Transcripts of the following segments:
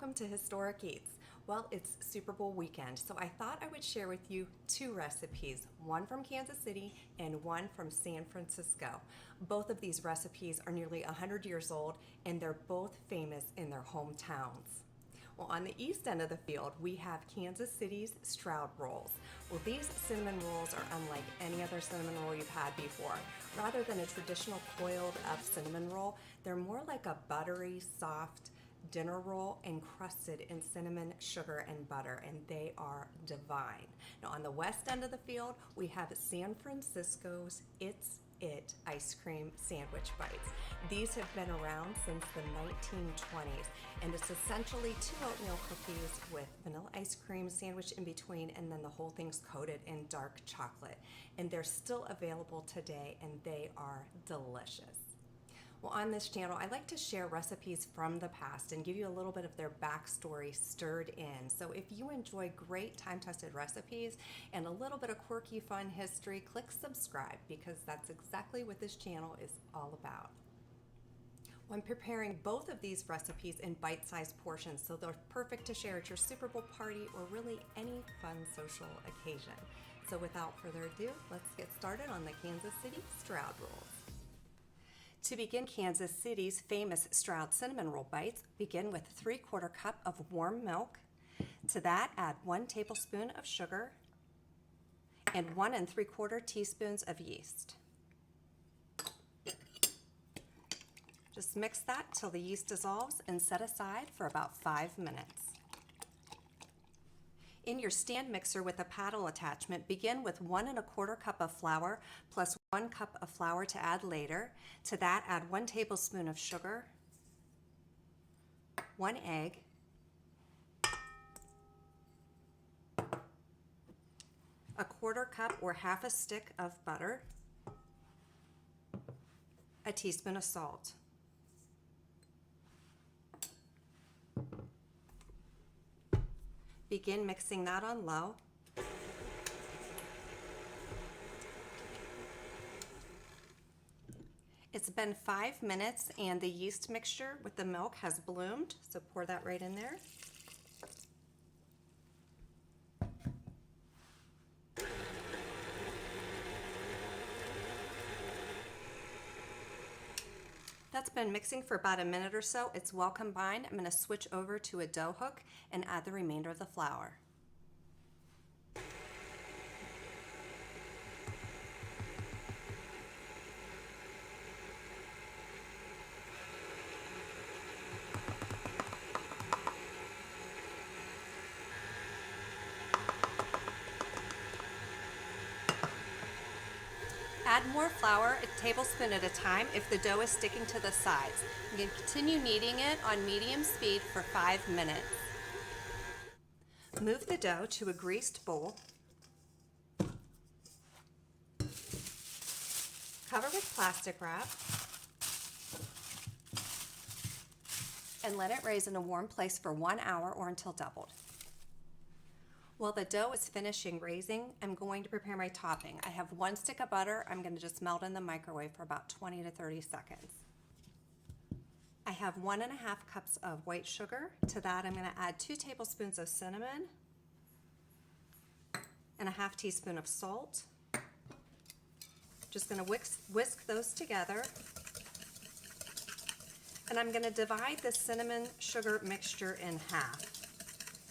welcome to Historic Eats. Well, it's Super Bowl weekend, so I thought I would share with you two recipes, one from Kansas City and one from San Francisco. Both of these recipes are nearly 100 years old, and they're both famous in their hometowns. Well, on the east end of the field, we have Kansas City's Stroud rolls. Well, these cinnamon rolls are unlike any other cinnamon roll you've had before. Rather than a traditional coiled up cinnamon roll, they're more like a buttery, soft dinner roll encrusted in cinnamon, sugar, and butter, and they are divine. Now, on the west end of the field, we have San Francisco's It Icecream Sandwich Bites. These have been around since the 1920s, and it's essentially two oatmeal cookies with vanilla ice cream sandwich in between, and then the whole thing's coated in dark chocolate. And they're still available today, and they are delicious. Well, on this channel, I like to share recipes from the past and give you a little bit of their backstory stirred in. So if you enjoy great time-tested recipes and a little bit of quirky, fun history, click subscribe, because that's exactly what this channel is all about. I'm preparing both of these recipes in bite-sized portions, so they're perfect to share at your Super Bowl party or really any fun social occasion. So without further ado, let's get started on the Kansas City Stroud rolls. To begin Kansas City's famous Stroud cinnamon roll bites, begin with 3/4 cup of warm milk. To that, add 1 tablespoon of sugar and 1 3/4 teaspoons of yeast. Just mix that till the yeast dissolves and set aside for about 5 minutes. In your stand mixer with a paddle attachment, begin with 1 1/4 cup of flour plus 1 cup of flour to add later. To that, add 1 tablespoon of sugar, 1 egg, a 1/4 cup or half a stick of butter, a teaspoon of salt. Begin mixing that on low. It's been 5 minutes and the yeast mixture with the milk has bloomed, so pour that right in there. That's been mixing for about a minute or so. It's well combined. I'm going to switch over to a dough hook and add the remainder of the flour. Add more flour, a tablespoon at a time, if the dough is sticking to the sides. You can continue kneading it on medium speed for 5 minutes. Move the dough to a greased bowl. Cover with plastic wrap and let it raise in a warm place for 1 hour or until doubled. While the dough is finishing raising, I'm going to prepare my topping. I have 1 stick of butter. I'm going to just melt in the microwave for about 20 to 30 seconds. I have 1 1/2 cups of white sugar. To that, I'm going to add 2 tablespoons of cinnamon and a 1/2 teaspoon of salt. Just going to whisk those together. And I'm going to divide the cinnamon sugar mixture in half.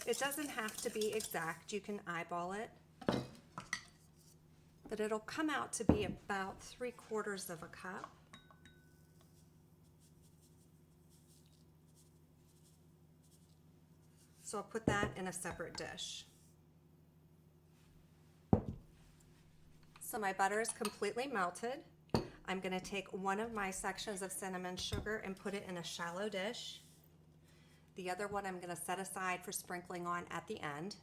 It doesn't have to be exact, you can eyeball it, but it'll come out to be about 3/4 of a cup. So I'll put that in a separate dish. So my butter is completely melted. I'm going to take one of my sections of cinnamon sugar and put it in a shallow dish. The other one I'm going to set aside for sprinkling on at the end.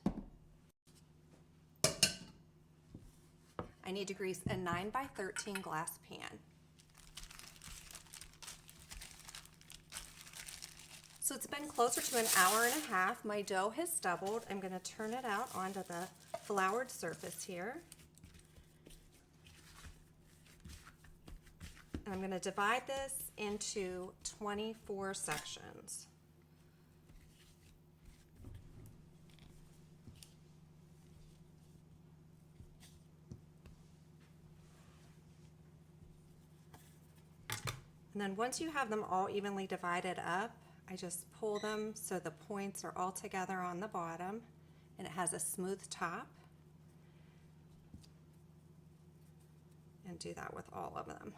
I need to grease a 9 by 13 glass pan. So it's been closer to an hour and a half. My dough has doubled. I'm going to turn it out onto the floured surface here. And I'm going to divide this into 24 sections. And then once you have them all evenly divided up, I just pull them so the points are all together on the bottom and it has a smooth top. And do that with all of them.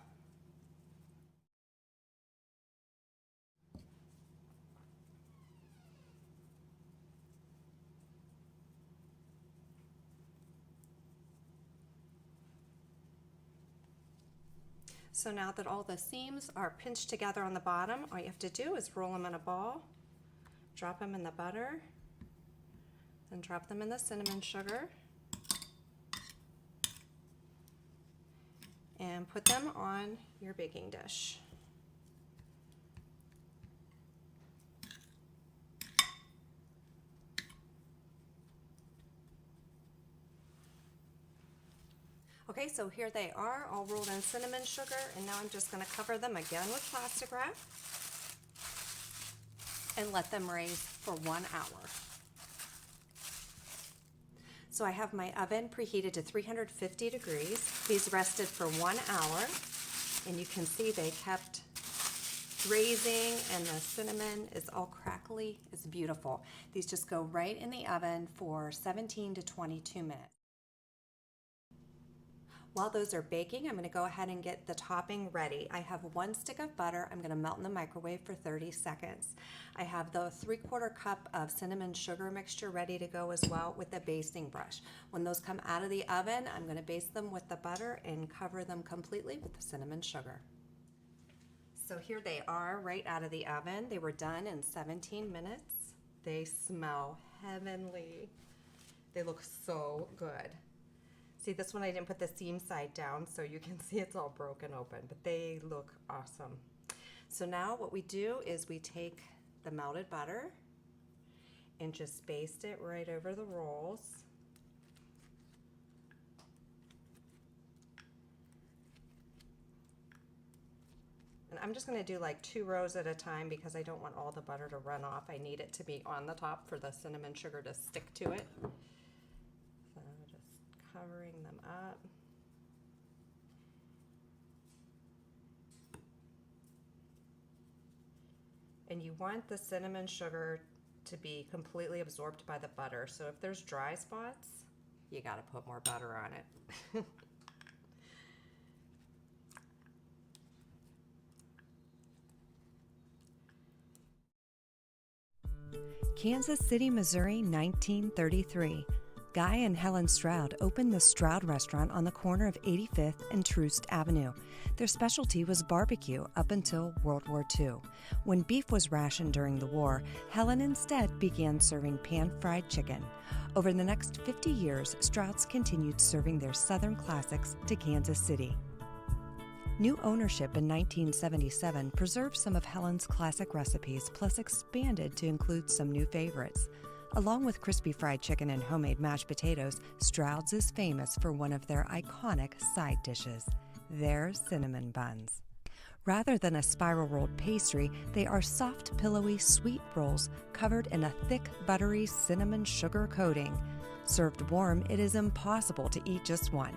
So now that all the seams are pinched together on the bottom, all you have to do is roll them in a ball, drop them in the butter, and drop them in the cinnamon sugar, and put them on your baking dish. Okay, so here they are, all rolled in cinnamon sugar, and now I'm just going to cover them again with plastic wrap and let them raise for 1 hour. So I have my oven preheated to 350 degrees. These rested for 1 hour, and you can see they kept raising, and the cinnamon is all crackly. It's beautiful. These just go right in the oven for 17 to 22 minutes. While those are baking, I'm going to go ahead and get the topping ready. I have 1 stick of butter. I'm going to melt in the microwave for 30 seconds. I have the 3/4 cup of cinnamon sugar mixture ready to go as well with the basting brush. When those come out of the oven, I'm going to baste them with the butter and cover them completely with the cinnamon sugar. So here they are right out of the oven. They were done in 17 minutes. They smell heavenly. They look so good. See, this one I didn't put the seam side down, so you can see it's all broken open, but they look awesome. So now what we do is we take the melted butter and just baste it right over the rolls. And I'm just going to do like 2 rows at a time because I don't want all the butter to run off. I need it to be on the top for the cinnamon sugar to stick to it. Covering them up. And you want the cinnamon sugar to be completely absorbed by the butter. So if there's dry spots, you got to put more butter on it. Kansas City, Missouri, 1933. Guy and Helen Stroud opened the Stroud restaurant on the corner of 85th and Troost Avenue. Their specialty was barbecue up until World War II. When beef was rationed during the war, Helen instead began serving pan-fried chicken. Over the next 50 years, Stroud's continued serving their Southern classics to Kansas City. New ownership in 1977 preserved some of Helen's classic recipes, plus expanded to include some new favorites. Along with crispy fried chicken and homemade mashed potatoes, Stroud's is famous for one of their iconic side dishes, their cinnamon buns. Rather than a spiral rolled pastry, they are soft, pillowy, sweet rolls covered in a thick, buttery cinnamon sugar coating. Served warm, it is impossible to eat just one.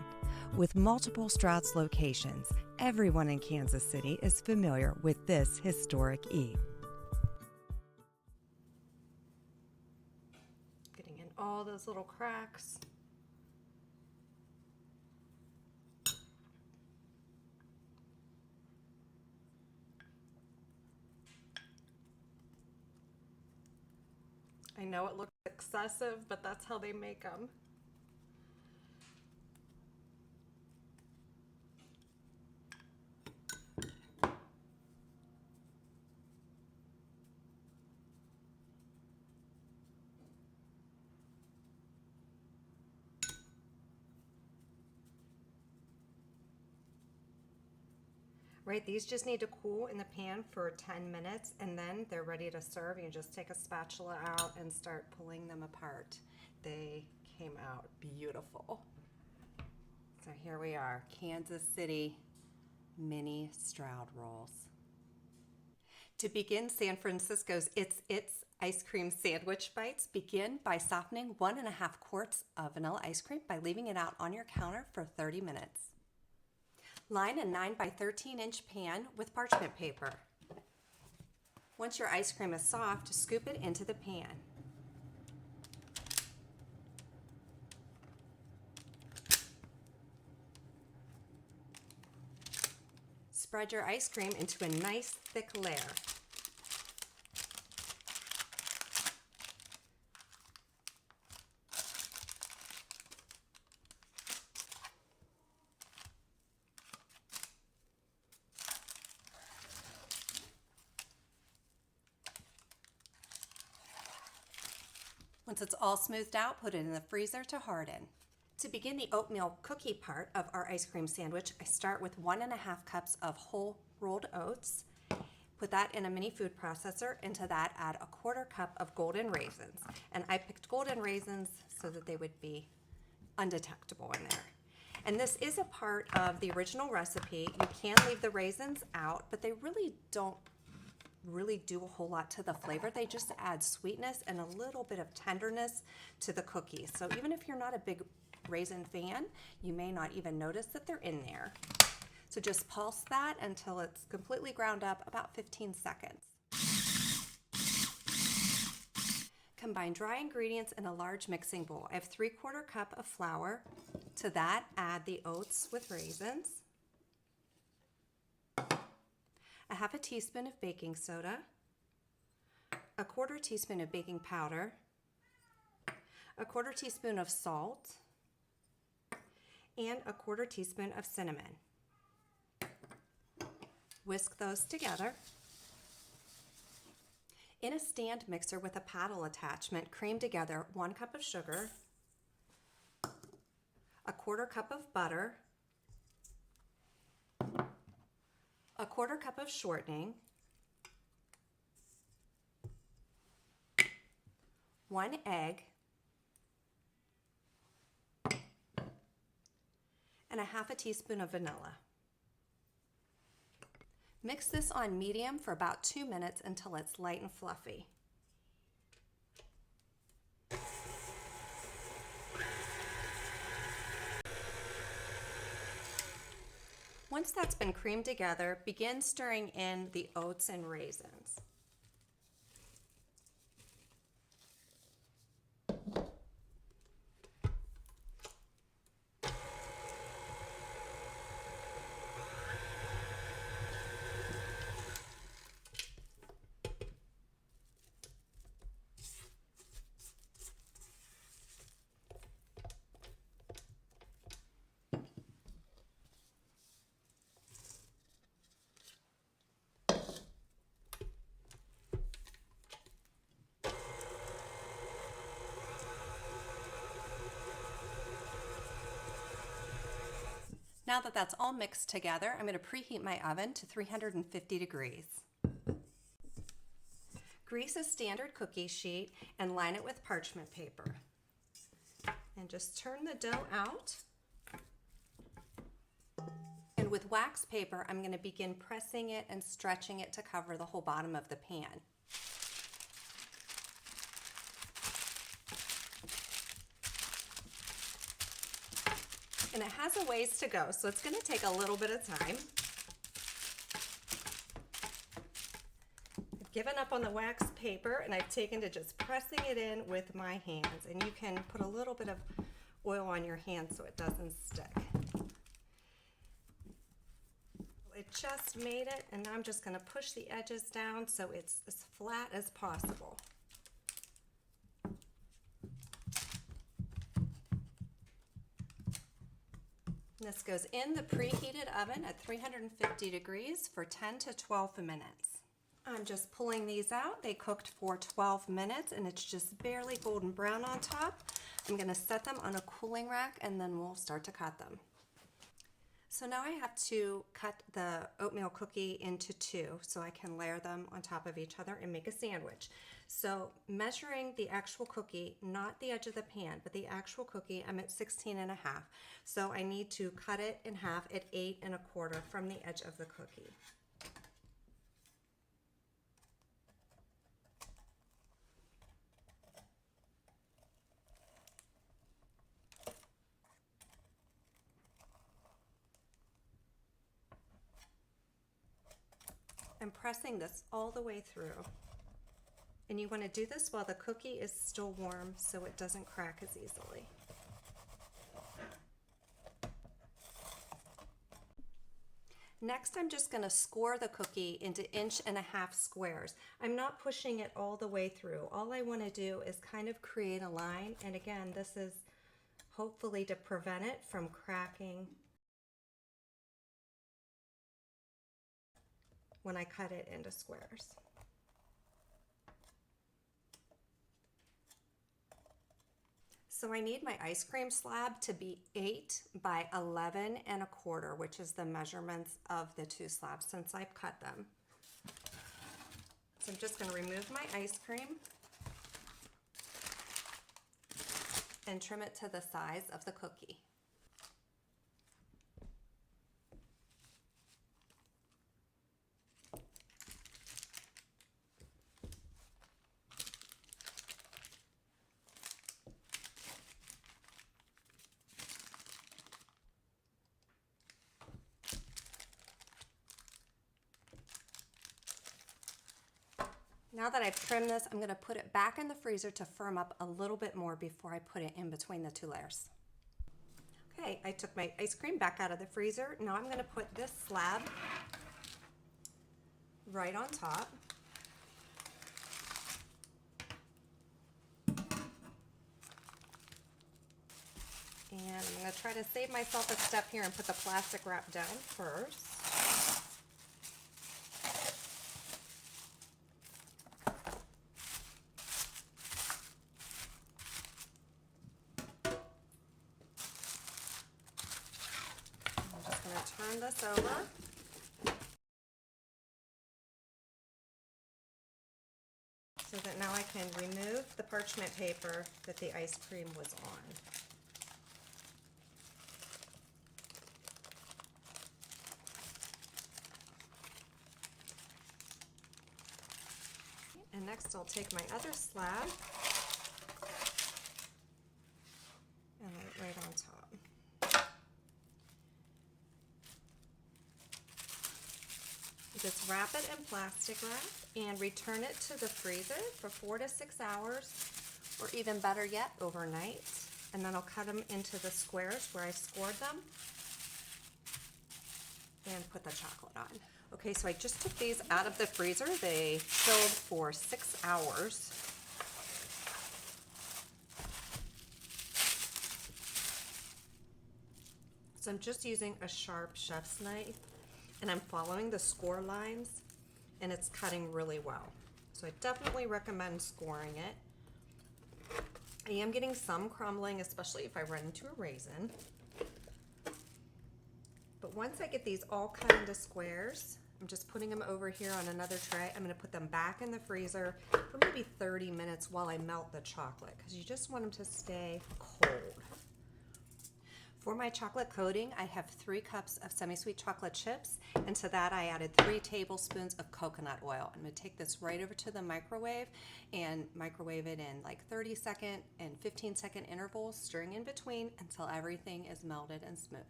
With multiple Stroud's locations, everyone in Kansas City is familiar with this historic eat. Getting in all those little cracks. I know it looks excessive, but that's how they make them. Right, these just need to cool in the pan for 10 minutes and then they're ready to serve. You just take a spatula out and start pulling them apart. They came out beautiful. So here we are, Kansas City mini Stroud rolls. To begin San Francisco's It Icecream Sandwich bites, begin by softening 1.5 quarts of vanilla ice cream by leaving it out on your counter for 30 minutes. Line a 9 by 13-inch pan with parchment paper. Once your ice cream is soft, scoop it into the pan. Spread your ice cream into a nice thick layer. Once it's all smoothed out, put it in the freezer to harden. To begin the oatmeal cookie part of our ice cream sandwich, I start with 1.5 cups of whole rolled oats. Put that in a mini food processor. Into that, add 1/4 cup of golden raisins. And I picked golden raisins so that they would be undetectable in there. And this is a part of the original recipe. You can leave the raisins out, but they really don't do a whole lot to the flavor. They just add sweetness and a little bit of tenderness to the cookies. So even if you're not a big raisin fan, you may not even notice that they're in there. So just pulse that until it's completely ground up, about 15 seconds. Combine dry ingredients in a large mixing bowl. I have 3/4 cup of flour. To that, add the oats with raisins, 1/2 teaspoon of baking soda, 1/4 teaspoon of baking powder, 1/4 teaspoon of salt, and 1/4 teaspoon of cinnamon. Whisk those together. In a stand mixer with a paddle attachment, cream together 1 cup of sugar, 1/4 cup of butter, 1/4 cup of shortening, 1 egg, and 1/2 teaspoon of vanilla. Mix this on medium for about 2 minutes until it's light and fluffy. Once that's been creamed together, begin stirring in the oats and raisins. Now that that's all mixed together, I'm going to preheat my oven to 350 degrees. Grease a standard cookie sheet and line it with parchment paper. And just turn the dough out. And with wax paper, I'm going to begin pressing it and stretching it to cover the whole bottom of the pan. And it has a ways to go, so it's going to take a little bit of time. I've given up on the wax paper and I've taken to just pressing it in with my hands. And you can put a little bit of oil on your hand so it doesn't stick. It just made it, and now I'm just going to push the edges down so it's as flat as possible. This goes in the preheated oven at 350 degrees for 10 to 12 minutes. I'm just pulling these out. They cooked for 12 minutes and it's just barely golden brown on top. I'm going to set them on a cooling rack and then we'll start to cut them. So now I have to cut the oatmeal cookie into 2 so I can layer them on top of each other and make a sandwich. So measuring the actual cookie, not the edge of the pan, but the actual cookie, I'm at 16.5. So I need to cut it in half at 8.25 from the edge of the cookie. I'm pressing this all the way through. And you want to do this while the cookie is still warm so it doesn't crack as easily. Next, I'm just going to score the cookie into 1.5-inch squares. I'm not pushing it all the way through. All I want to do is kind of create a line. And again, this is hopefully to prevent it from cracking when I cut it into squares. So I need my ice cream slab to be 8 by 11.25, which is the measurements of the 2 slabs since I've cut them. So I'm just going to remove my ice cream and trim it to the size of the cookie. Now that I've trimmed this, I'm going to put it back in the freezer to firm up a little bit more before I put it in between the 2 layers. Okay, I took my ice cream back out of the freezer. Now I'm going to put this slab right on top. And I'm going to try to save myself a step here and put the plastic wrap down first. Turn this over. So that now I can remove the parchment paper that the ice cream was on. And next I'll take my other slab and lay it right on top. Just wrap it in plastic wrap and return it to the freezer for 4 to 6 hours, or even better yet, overnight. And then I'll cut them into the squares where I scored them and put the chocolate on. Okay, so I just took these out of the freezer. They chilled for 6 hours. So I'm just using a sharp chef's knife, and I'm following the score lines, and it's cutting really well. So I definitely recommend scoring it. I am getting some crumbling, especially if I run into a raisin. But once I get these all cut into squares, I'm just putting them over here on another tray. I'm going to put them back in the freezer for maybe 30 minutes while I melt the chocolate, because you just want them to stay cold. For my chocolate coating, I have 3 cups of semi-sweet chocolate chips, and to that I added 3 tablespoons of coconut oil. I'm going to take this right over to the microwave and microwave it in like 30-second and 15-second intervals, stirring in between until everything is melted and smooth.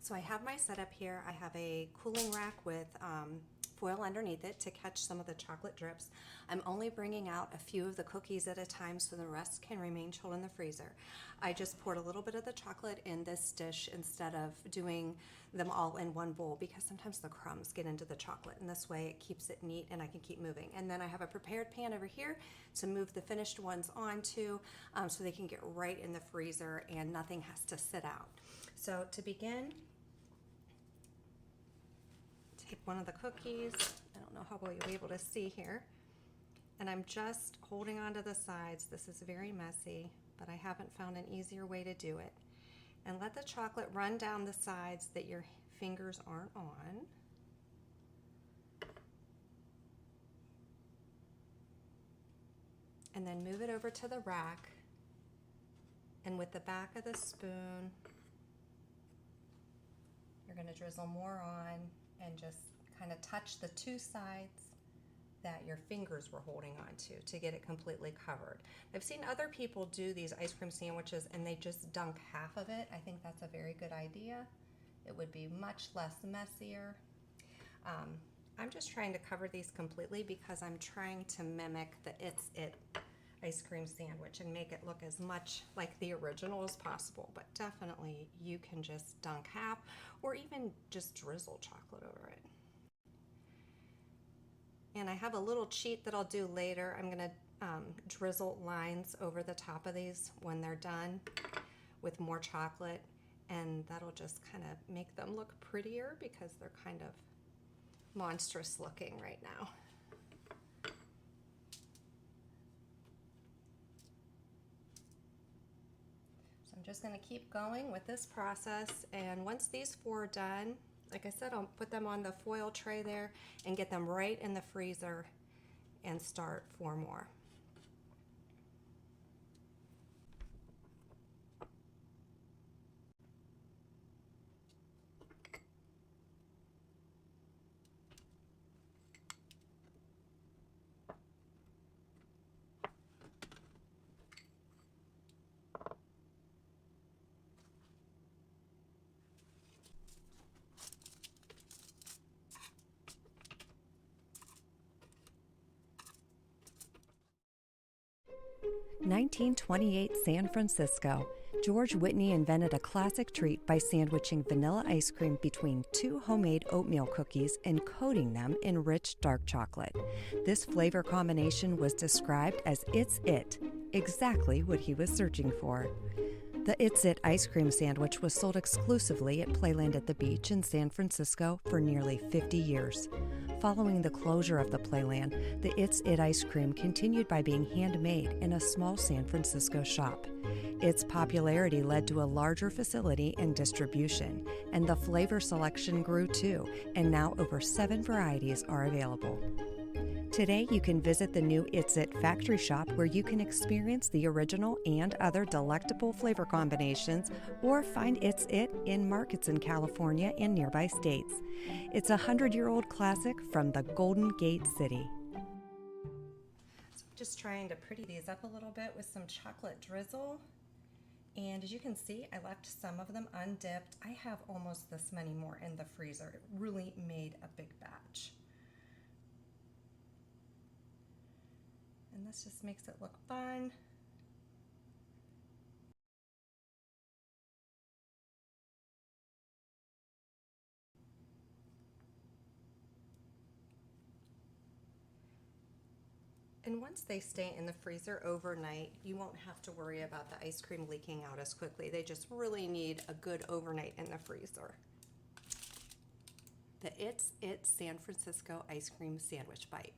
So I have my setup here. I have a cooling rack with foil underneath it to catch some of the chocolate drips. I'm only bringing out a few of the cookies at a time so the rest can remain chilled in the freezer. I just poured a little bit of the chocolate in this dish instead of doing them all in one bowl, because sometimes the crumbs get into the chocolate, and this way it keeps it neat and I can keep moving. And then I have a prepared pan over here to move the finished ones onto so they can get right in the freezer and nothing has to sit out. So to begin, take one of the cookies. I don't know how well you'll be able to see here. And I'm just holding onto the sides. This is very messy, but I haven't found an easier way to do it. And let the chocolate run down the sides that your fingers aren't on. And then move it over to the rack. And with the back of the spoon, you're going to drizzle more on and just kind of touch the 2 sides that your fingers were holding on to get it completely covered. I've seen other people do these ice cream sandwiches and they just dunk half of it. I think that's a very good idea. it would be much less messier. I'm just trying to cover these completely because I'm trying to mimic the It's It ice cream sandwich and make it look as much like the original as possible, but definitely you can just dunk half or even just drizzle chocolate over it. And I have a little cheat that I'll do later. I'm gonna drizzle lines over the top of these when they're done with more chocolate, and that'll just kind of make them look prettier because they're kind of monstrous looking right now. So I'm just going to keep going with this process, and once these 4 are done, like I said, I'll put them on the foil tray there and get them right in the freezer and start 4 more. 1928 San Francisco. George Whitney invented a classic treat by sandwiching vanilla ice cream between 2 homemade oatmeal cookies and coating them in rich dark chocolate. This flavor combination was described as It's It, exactly what he was searching for. The It's It ice cream sandwich was sold exclusively at Playland at the Beach in San Francisco for nearly 50 years. Following the closure of the Playland, the It's It ice cream continued by being handmade in a small San Francisco shop. Its popularity led to a larger facility and distribution, and the flavor selection grew too, and now over 7 varieties are available. Today, you can visit the new It's It factory shop where you can experience the original and other delectable flavor combinations, or find It's It in markets in California and nearby states. It's a 100-year-old classic from the Golden Gate City. So I'm just trying to pretty these up a little bit with some chocolate drizzle. And as you can see, I left some of them undipped. I have almost this many more in the freezer. It really made a big batch. And this just makes it look fun. And once they stay in the freezer overnight, you won't have to worry about the ice cream leaking out as quickly. They just really need a good overnight in the freezer. The It's It San Francisco ice cream sandwich bite.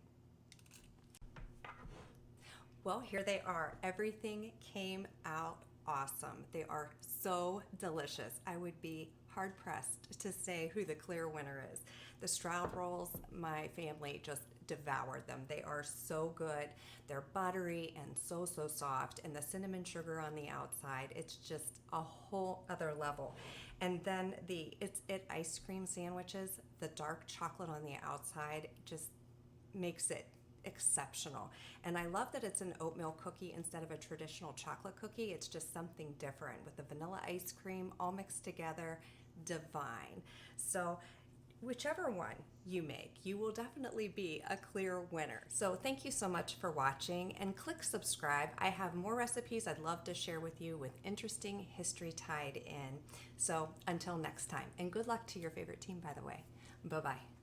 Well, here they are. Everything came out awesome. They are so delicious. I would be hard pressed to say who the clear winner is. The Stroud rolls, my family just devoured them. They are so good. They're buttery and so soft, and the cinnamon sugar on the outside, it's just a whole other level. And then the It's It ice cream sandwiches, the dark chocolate on the outside just makes it exceptional. And I love that it's an oatmeal cookie instead of a traditional chocolate cookie. It's just something different with the vanilla ice cream all mixed together. Divine. So whichever one you make, you will definitely be a clear winner. So thank you so much for watching, and click subscribe. I have more recipes I'd love to share with you with interesting history tied in. So until next time, and good luck to your favorite team, by the way. Bye-bye.